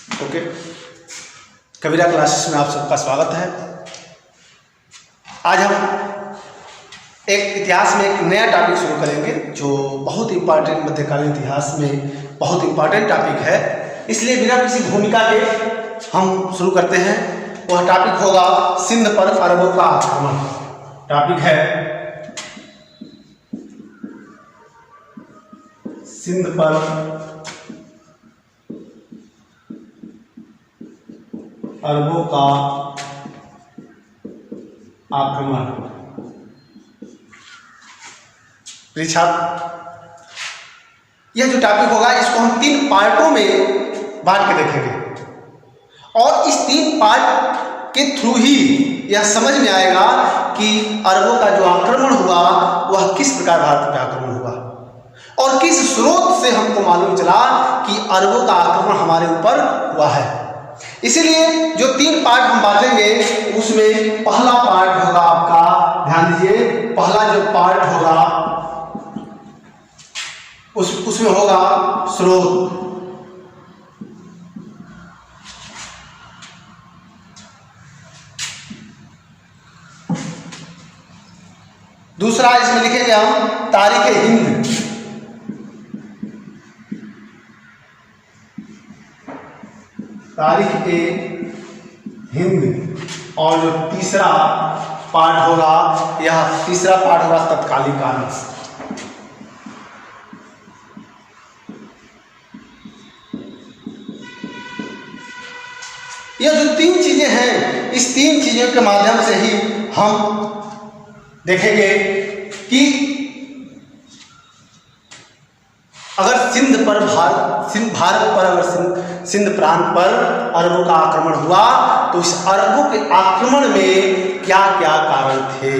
Okay, कबीरा classes में आप सबका स्वागत है। आज हम एक इतिहास में एक नया टॉपिक शुरू करेंगे जो बहुत इंपॉर्टेंट, मध्यकालीन इतिहास में बहुत इंपॉर्टेंट टॉपिक है। इसलिए बिना किसी भूमिका के हम शुरू करते हैं। वह टॉपिक होगा सिंध पर अरबों का आक्रमण। टॉपिक है सिंध पर अरबों का आक्रमण। प्रिय छात्र, यह जो टॉपिक होगा इसको हम 3 पार्टों में बांट के देखेंगे और इस 3 पार्ट के थ्रू ही यह समझ में आएगा कि अरबों का जो आक्रमण हुआ वह किस प्रकार भारत पे आक्रमण हुआ और किस स्रोत से हमको मालूम चला कि अरबों का आक्रमण हमारे ऊपर हुआ है। इसीलिए जो 3 पार्ट हम बांटेंगे उसमें पहला पार्ट होगा आपका, ध्यान दीजिए, पहला जो पार्ट होगा उसमें होगा स्रोत। दूसरा इसमें लिखेंगे हम तारीख हिंद। तारीख ए हिंद। और जो तीसरा पार्ट होगा, यह तीसरा पार्ट होगा तत्कालीन काल। यह जो 3 चीजें हैं, इस 3 चीजों के माध्यम से ही हम देखेंगे कि अगर भारत पर अगर सिंध प्रांत पर अरबों का आक्रमण हुआ तो इस अरबों के आक्रमण में क्या क्या कारण थे।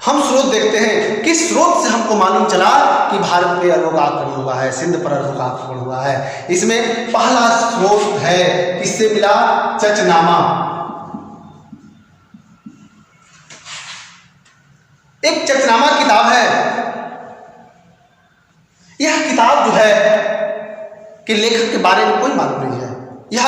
हम स्रोत देखते हैं, किस स्रोत से हमको मालूम चला कि भारत पे अरबों का आक्रमण हुआ है, सिंध पर अरबों का आक्रमण हुआ है। इसमें पहला स्रोत है, किससे मिला? चचनामा। एक चचनामा किताब है। यह किताब जो है कि लेखक के बारे में कोई मालूम नहीं है। यह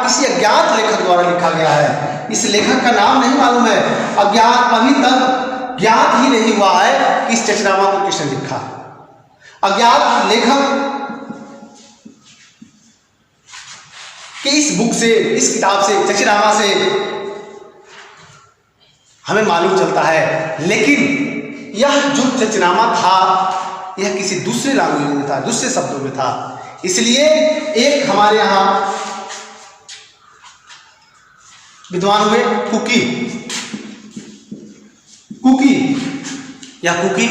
किसी अज्ञात लेखक द्वारा लिखा गया है। इस लेखक का नाम नहीं मालूम है। अज्ञात, अभी तक ज्ञात ही नहीं हुआ है कि इस चचनामा को किसने लिखा। अज्ञात लेखक कि इस बुक से, इस किताब से, चचनामा से हमें मालूम चलता है। लेकिन यह जो चचनामा था यह किसी दूसरे लैंग्वेज में था, दूसरे शब्दों में था। इसलिए एक हमारे यहां विद्वान हुए कुकी या कुकी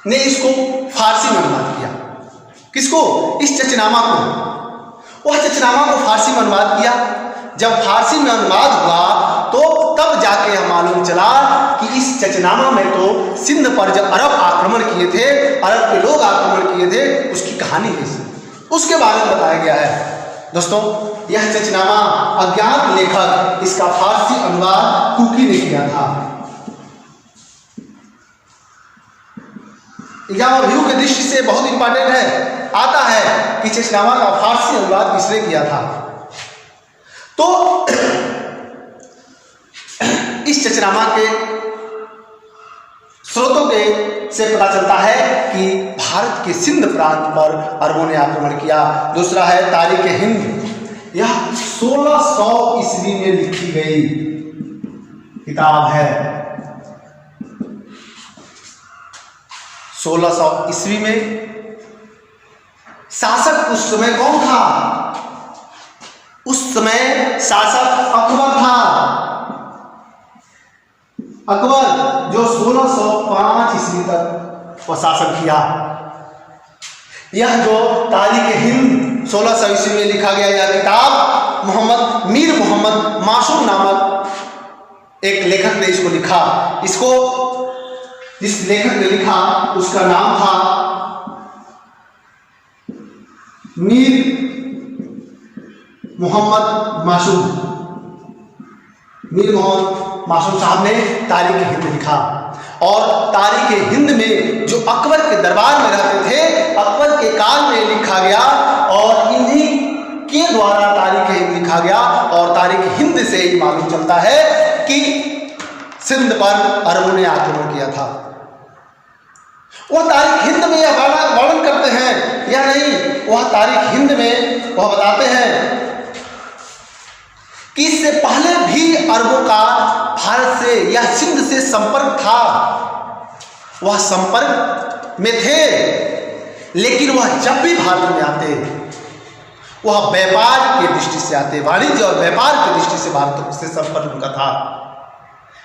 ने इसको फारसी में अनुवाद किया। किसको? इस चचनामा को। वह चचनामा को फारसी में अनुवाद किया। जब फारसी में अनुवाद हुआ तो तब जाके हम मालूम चला कि इस चचनामा में तो सिंध पर जब अरब आक्रमण किए थे, अरब के लोग आक्रमण किए थे, उसकी कहानी है, उसके बारे में बताया गया है। दोस्तों, यह चचनामा अज्ञात लेखक, इसका फारसी अनुवाद कुकी ने किया था। एग्जाम व्यू के दृष्टि से बहुत इंपॉर्टेंट है, आता है कि चचनामा का फारसी अनुवाद किसने किया था। तो इस चचनामा के स्रोतों के से पता चलता है कि भारत के सिंध प्रांत पर अरबों ने आक्रमण किया। दूसरा है तारीख हिंद। यह 1600 ईस्वी में लिखी गई किताब है। 1600 ईस्वी में शासक उस समय कौन था? उस समय शासक अकबर था। अकबर जो 1605 ईस्वी तक वह शासन किया। यह जो तारीख हिंद 1600 ईस्वी में लिखा गया, यह किताब मीर मोहम्मद मासूम नामक एक लेखक ने इसको लिखा। इसको जिस लेखक ने लिखा उसका नाम था मीर मोहम्मद मासूम साहब ने तारीख हिंद लिखा। और तारीख हिंद में जो अकबर के दरबार में रहते थे, अकबर के काल में लिखा गया और इन्हीं के द्वारा तारीख हिंद लिखा गया और तारीख हिंद से ही मालूम चलता है कि सिंध पर अरबों ने आक्रमण किया था। वह तारीख हिंद में यह वर्णन करते हैं या नहीं, वह तारीख हिंद में वह बताते हैं कि इससे पहले भी अरबों का भारत से या सिंध से संपर्क था। वह संपर्क में थे, लेकिन वह जब भी भारत में आते वह व्यापार की दृष्टि से आते, वाणिज्य और व्यापार की दृष्टि से भारत से संपर्क उनका था।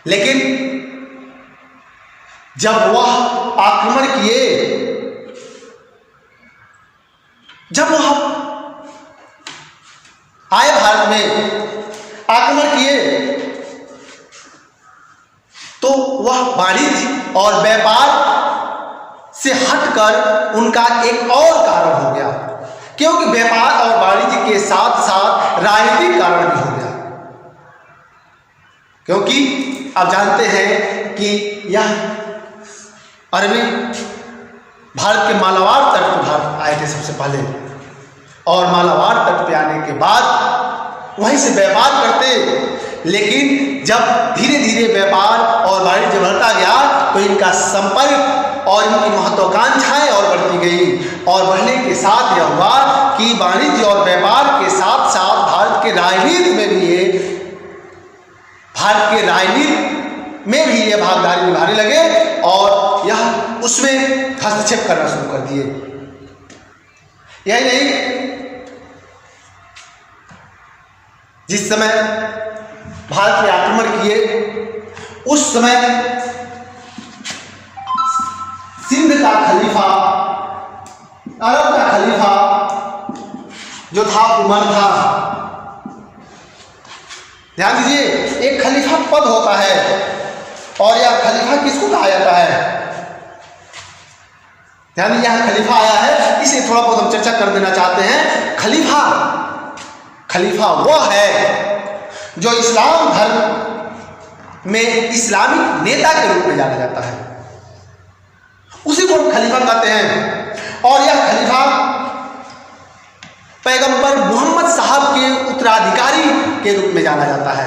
लेकिन जब वह आक्रमण किए, जब वह आए भारत में आक्रमण किए, तो वह वाणिज्य और व्यापार से हटकर उनका एक और कारण हो गया, क्योंकि व्यापार और वाणिज्य के साथ साथ राजनीतिक कारण भी हो गया। क्योंकि आप जानते हैं कि यह अरबी भारत के मालाबार तट पर भारत आए थे सबसे पहले, और मालाबार तट पे आने के बाद वहीं से व्यापार करते। लेकिन जब धीरे धीरे व्यापार और वाणिज्य बढ़ता गया तो इनका संपर्क और इनकी महत्वाकांक्षाएं और बढ़ती गई, और बढ़ने के साथ यह हुआ कि वाणिज्य और व्यापार के साथ साथ भारत के राजनीति में भी ये भागीदारी निभाने लगे और यह उसमें हस्तक्षेप करना शुरू कर दिए। यही नहीं, जिस समय भारत में आक्रमण किए उस समय सिंध का खलीफा, अरब का खलीफा जो था उमर था। ध्यान दीजिए, एक खलीफा पद होता है और यह खलीफा किसको कहा जाता है? ध्यान दीजिए, यह खलीफा आया है, इसे थोड़ा बहुत हम चर्चा कर देना चाहते हैं। खलीफा वह है जो इस्लाम धर्म में इस्लामिक नेता के रूप में जाना जाता है, उसी को हम खलीफा कहते हैं। और यह खलीफा पैगंबर मोहम्मद साहब के उत्तराधिकारी के रूप में जाना जाता है।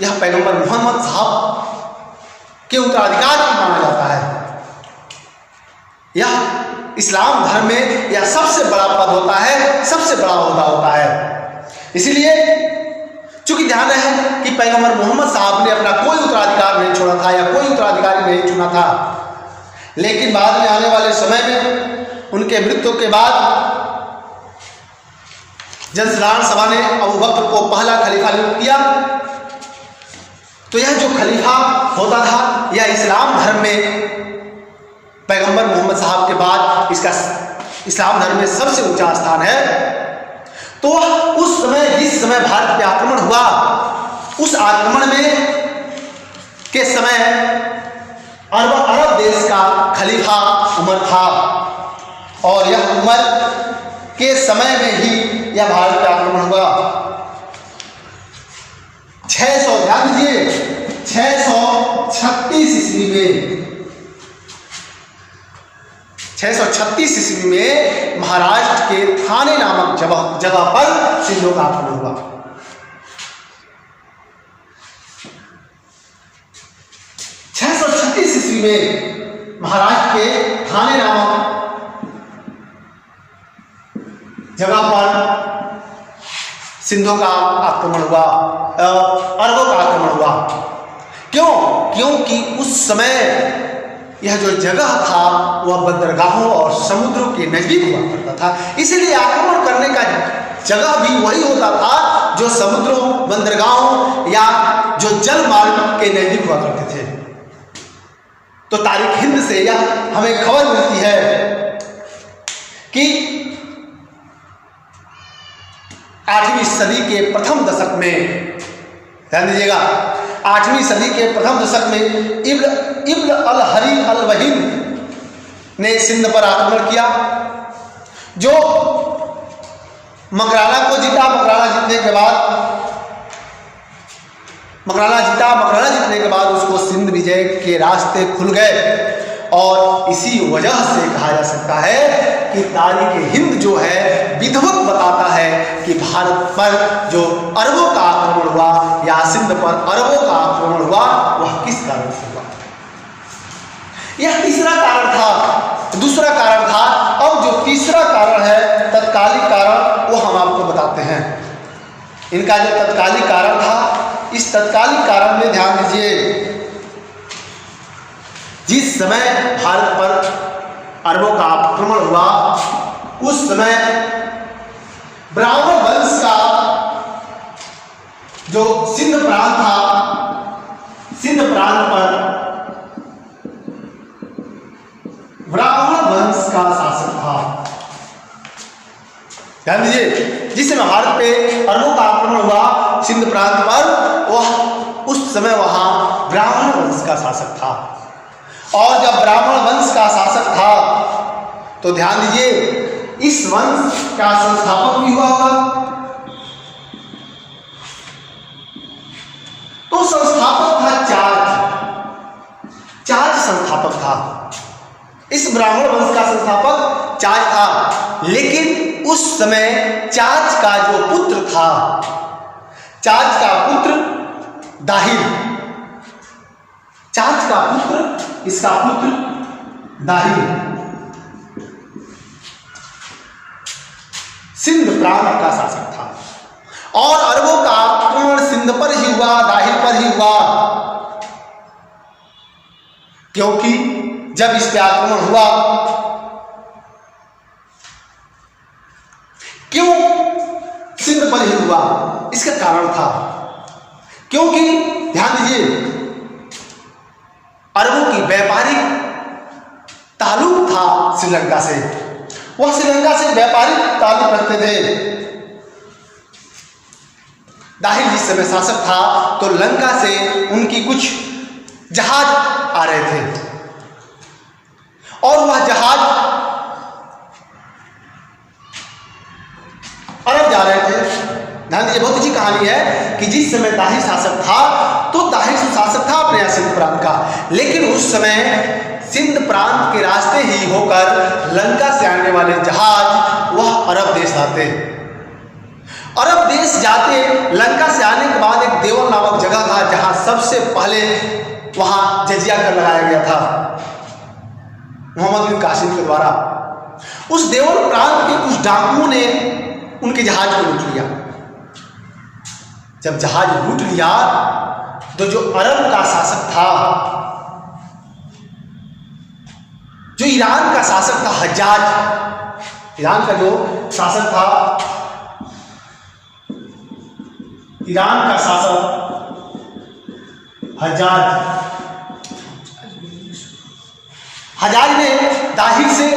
यह पैगंबर मोहम्मद साहब के उत्तराधिकारी माना जाता है। यह इस्लाम धर्म में यह सबसे बड़ा पद होता है, सबसे बड़ा ओहदा होता है। इसीलिए चूंकि ध्यान है कि पैगंबर मोहम्मद साहब ने अपना कोई उत्तराधिकार नहीं छोड़ा था या कोई उत्तराधिकारी नहीं चुना था, लेकिन बाद में आने वाले समय में उनके मृत्यु के बाद जनसाधारण सभा ने अबू बकर को पहला खलीफा नियुक्त किया। तो यह जो खलीफा होता था, यह इस्लाम धर्म में पैगंबर मोहम्मद साहब के बाद इसका इस्लाम धर्म में सबसे ऊंचा स्थान है। तो उस समय, जिस समय भारत पे आक्रमण हुआ, उस आक्रमण में के समय अरब देश का खलीफा उमर था, और यह उमर के समय में ही यह भारत पे आक्रमण हुआ। 600, ध्यान दीजिए, 636 ईस्वी में 636 ईस्वी में महाराष्ट्र के थाने नामक जगह पर सिंधों का आक्रमण हुआ। 636 ईस्वी में महाराष्ट्र के थाने नामक जगह पर सिंधों का आक्रमण हुआ, अरबों का आक्रमण हुआ। क्यों? क्योंकि उस समय यह जो जगह था वह बंदरगाहों और समुद्रों के नजदीक हुआ करता था, इसलिए आक्रमण करने का जगह भी वही होता था जो समुद्रों, बंदरगाहों या जो जल मार्ग के नजदीक हुआ करते थे। तो तारीख हिंद से यह हमें खबर मिलती है कि 8वीं सदी के प्रथम दशक में, ध्यान दीजिएगा, 8वीं सदी के प्रथम दशक में इब्न अल हरी अल वहीद ने सिंध पर आक्रमण किया, जो मकराना को जीता। मकराना जीतने के बाद उसको सिंध विजय के रास्ते खुल गए, और इसी वजह से कहा जा सकता है कि तारीख हिंद जो है विधिवत बताता है कि भारत पर जो अरबों का आक्रमण हुआ या सिंध पर अरबों का आक्रमण हुआ वह किस कारण से हुआ। यह तीसरा कारण था। दूसरा कारण था। अब जो तीसरा कारण है तत्कालिक कारण, वो हम आपको बताते हैं। इनका जो तत्कालिक कारण था, इस तत्कालिक कारण में ध्यान दीजिए, जिस समय भारत पर अरबों का आक्रमण हुआ उस समय ब्राह्मण वंश का जो सिंध प्रांत था, सिंध प्रांत पर ब्राह्मण वंश का शासक था। ध्यान दीजिए, जिस समय भारत पे अरबों का आक्रमण हुआ सिंध प्रांत पर, वह उस समय वहां ब्राह्मण वंश का शासक था। और जब ब्राह्मण वंश का शासक था तो ध्यान दीजिए, इस वंश का संस्थापक भी हुआ होगा। तो संस्थापक था चार्ज संस्थापक था। इस ब्राह्मण वंश का संस्थापक चार्ज था, लेकिन उस समय चार्ज का जो पुत्र था, चार्ज का पुत्र दाहिर, चार्ज का पुत्र, इसका पुत्र दाहिर सिंध प्रांत का शासक था। और अरबों का आक्रमण सिंध पर ही हुआ, दाहिर पर ही हुआ, क्योंकि जब इस पे आक्रमण हुआ, क्यों सिंध पर ही हुआ, इसका कारण था क्योंकि ध्यान दीजिए, अरबों की व्यापारिक ताल्लुक था श्रीलंका से। वह श्रीलंका से व्यापारिक ताल्लुक रखते थे। दाहिर जिस समय शासक था तो लंका से उनकी कुछ जहाज आ रहे थे और वह जहाज अरब जा रहे थे। ध्यान दीजिए, बहुत अच्छी कहानी है कि जिस समय दाहिर शासक था तो दाहिर शासक था अपने यहाँ सिंध प्रांत का, लेकिन उस समय सिंध प्रांत के रास्ते ही होकर लंका से आने वाले जहाज वह अरब देश आते। अरब देश जाते, लंका से आने के बाद एक देवल नामक जगह था जहां सबसे पहले वहां जजिया कर लगाया गया था मोहम्मद बिन कासिम के द्वारा। उस देवल प्रांत के कुछ डाकुओं ने उनके जहाज को लूट लिया। जब जहाज लूट लिया तो जो अरब का शासक था, जो ईरान का शासक था हज्जाज, ईरान का जो शासक था, ईरान का शासक हज्जाज ने दाहिर से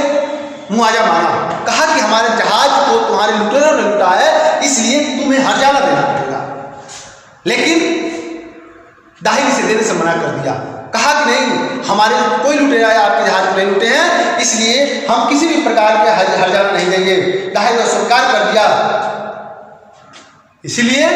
मुआवजा मांगा, कहा कि हमारे जहाज को तुम्हारे लुटेरों ने लूटा है, इसलिए तुम्हें हर्जाना देना पड़ेगा। लेकिन दाहिर इसे देने से मना कर दिया, कहा कि नहीं, हमारे कोई लुटेरा है आपके जहाज को नहीं लूटे हैं, इसलिए हम किसी भी प्रकार के हर्जाना नहीं देंगे। दाहिर ने स्वीकार कर दिया। इसलिए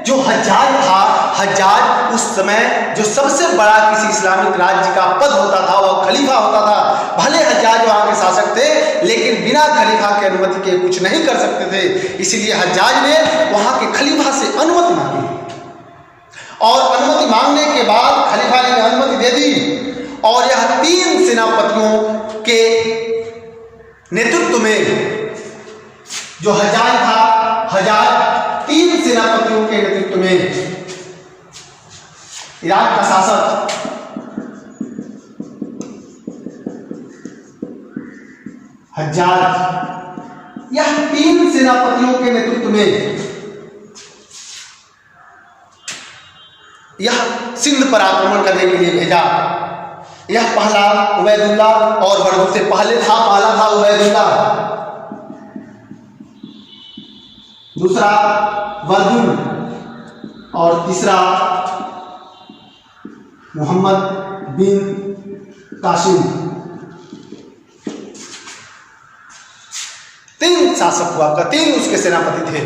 जो हज्जाज था, हज्जाज उस समय जो सबसे बड़ा किसी इस्लामिक राज्य का पद होता था वह खलीफा होता था। भले हज्जाज वहां के शासक थे, लेकिन बिना खलीफा की अनुमति के कुछ नहीं कर सकते थे। इसलिए हज्जाज ने वहां के खलीफा से अनुमति मांगी और अनुमति मांगने के बाद खलीफा ने अनुमति दे दी और यह 3 सेनापतियों के नेतृत्व में जो हज्जाज था, हज्जाज 3 सेनापतियों के नेतृत्व में इराक का शासक हज्जाज, यह 3 सेनापतियों के नेतृत्व में यह सिंध पर आक्रमण करने के लिए भेजा। यह पहला उबैदुल्ला और वर्दुल से पहला था उबैदुल्ला, दूसरा वर्दुल और तीसरा मोहम्मद बिन कासिम। 3 शासक हुआ, 3 उसके सेनापति थे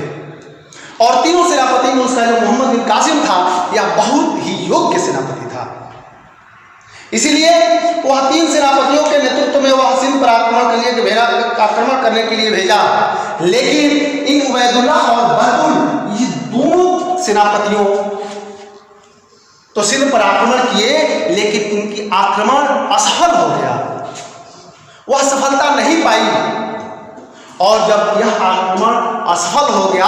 और तीनों सेनापति में उसका जो मोहम्मद बिन कासिम था, यह बहुत ही योग्य सेनापति था। इसीलिए वह 3 सेनापतियों के नेतृत्व में वह सिंध पर आक्रमण करने के लिए भेजा। लेकिन इन उबैदुल्ला और बहदुल ये दोनों सेनापतियों तो सिंध पर आक्रमण किए, लेकिन इनकी आक्रमण असफल हो गया, वह सफलता नहीं पाई। और जब यह आक्रमण असफल हो गया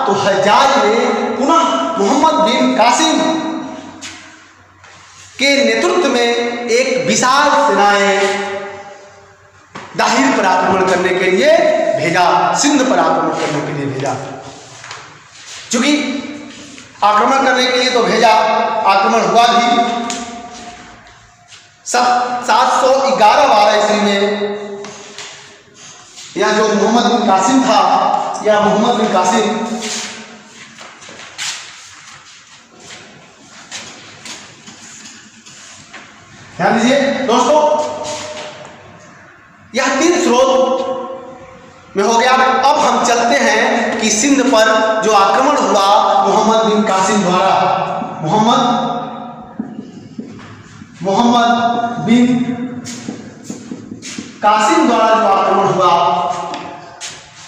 तो हज्जाज ने पुनः मोहम्मद बिन कासिम के नेतृत्व में एक विशाल सेनाएं दाहिर पर आक्रमण करने के लिए भेजा, सिंध पर आक्रमण करने के लिए भेजा। चूंकि आक्रमण करने के लिए तो भेजा, आक्रमण हुआ भी। 711 ईस्वी में यह जो मोहम्मद बिन कासिम था, यह मोहम्मद बिन कासिम ध्यान दीजिए दोस्तों, यह 3 स्रोत में हो गया। अब हम चलते हैं कि सिंध पर जो आक्रमण हुआ मोहम्मद बिन कासिम द्वारा, मोहम्मद बिन कासिम द्वारा जो आक्रमण हुआ,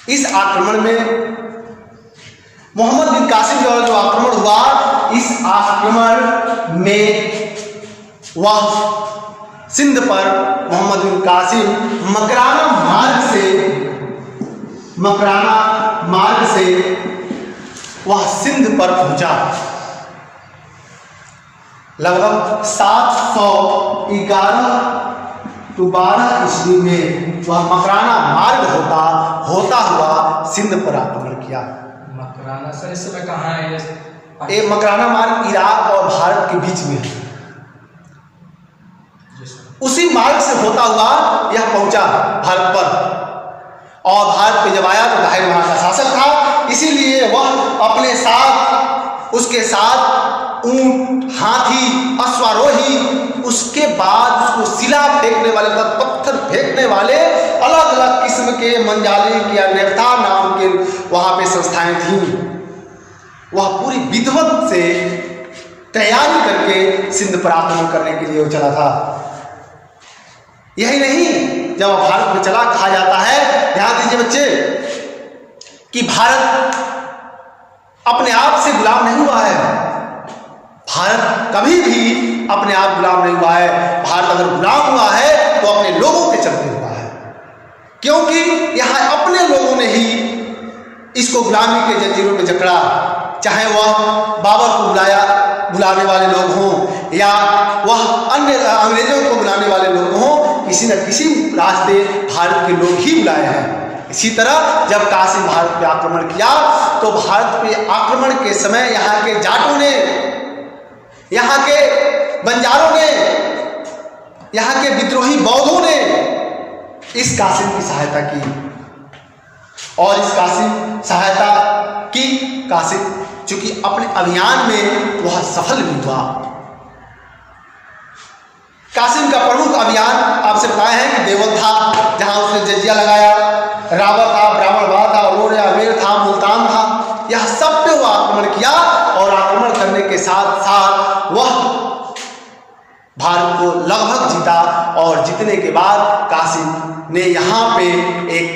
इस आक्रमण में मोहम्मद बिन कासिम द्वारा जो आक्रमण हुआ, इस आक्रमण में वह सिंध पर मोहम्मद बिन कासिम मकराना मार्ग से वह सिंध पर पहुंचा। लगभग 711 to 12 ईस्वी में वह मकराना मार्ग होता हुआ सिंध पर आक्रमण किया। मकराना सर इस समय कहाँ है? ये मकराना मार्ग इराक और भारत के बीच में है। उसी मार्ग से होता हुआ यह पहुंचा भारत पर, और भारत पे जब आया तो दाहिर वहां का शासक था, इसीलिए वह अपने साथ, उसके साथ ऊंट, हाथी, अश्वारोही, उसके बाद उसको शिला फेंकने वाले, पत्थर फेंकने वाले अलग अलग किस्म के मंजालिक या नेफ्ता नाम के वहां पे संस्थाएं थीं। वह पूरी विधिवत से तैयारी करके सिंध पर आक्रमण करने के लिए वो चला था। यही नहीं, जब भारत में चला, कहा जाता है, ध्यान दीजिए बच्चे, कि भारत अपने आप से गुलाम नहीं हुआ है। भारत कभी भी अपने आप गुलाम नहीं हुआ है। भारत अगर गुलाम हुआ है तो अपने लोगों के चलते हुआ है, क्योंकि यहाँ अपने लोगों ने ही इसको गुलामी के जंजीरों में जकड़ा। चाहे वह बाबर को बुलाने वाले लोग हों या वह अन्य अंग्रेजों को बुलाने वाले लोग हों, किसी न किसी रास्ते भारत के लोग ही बुलाए हैं। इसी तरह जब कासिम भारत पे आक्रमण किया तो भारत पे आक्रमण के समय यहाँ के जाटों ने, यहाँ के बंजारों ने, यहाँ के विद्रोही बौद्धों ने इस कासिम की सहायता की, और इस कासिम सहायता की कासिम चूंकि अपने अभियान में वह सफल भी हुआ। कासिम का प्रमुख अभियान आपसे बताया है कि देवल था, जहां उसने जजिया लगाया, रावत था, ब्राह्मणवाद था, उन्होंने अमेर था, मुल्तान था, यह सब पे वह आक्रमण किया, और आक्रमण करने के साथ साथ वह भारत को लगभग जीता, और जीतने के बाद कासिम ने यहाँ पे एक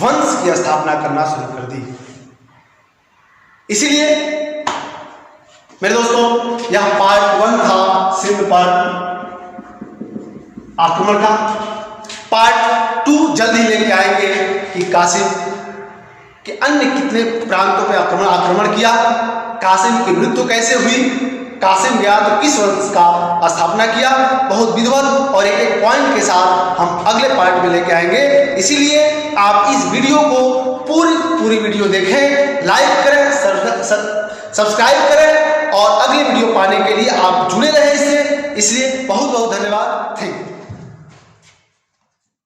वंश की स्थापना करना शुरू कर दी। इसीलिए मेरे दोस्तों, यह पार्ट 1 था सिंध पर आक्रमण का। पार्ट 2 जल्द ही लेके आएंगे कि कासिम के अन्य कितने प्रांतों पे आक्रमण किया, कासिम की मृत्यु कैसे हुई, कासिम गया तो किस वंश का स्थापना किया, बहुत विधिवत और एक एक पॉइंट के साथ हम अगले पार्ट में लेके आएंगे। इसीलिए आप इस वीडियो को पूरी वीडियो देखें, लाइक करें, सब्सक्राइब करें, और अगली वीडियो पाने के लिए आप जुड़े रहें इससे। इसलिए बहुत बहुत धन्यवाद। Thank you.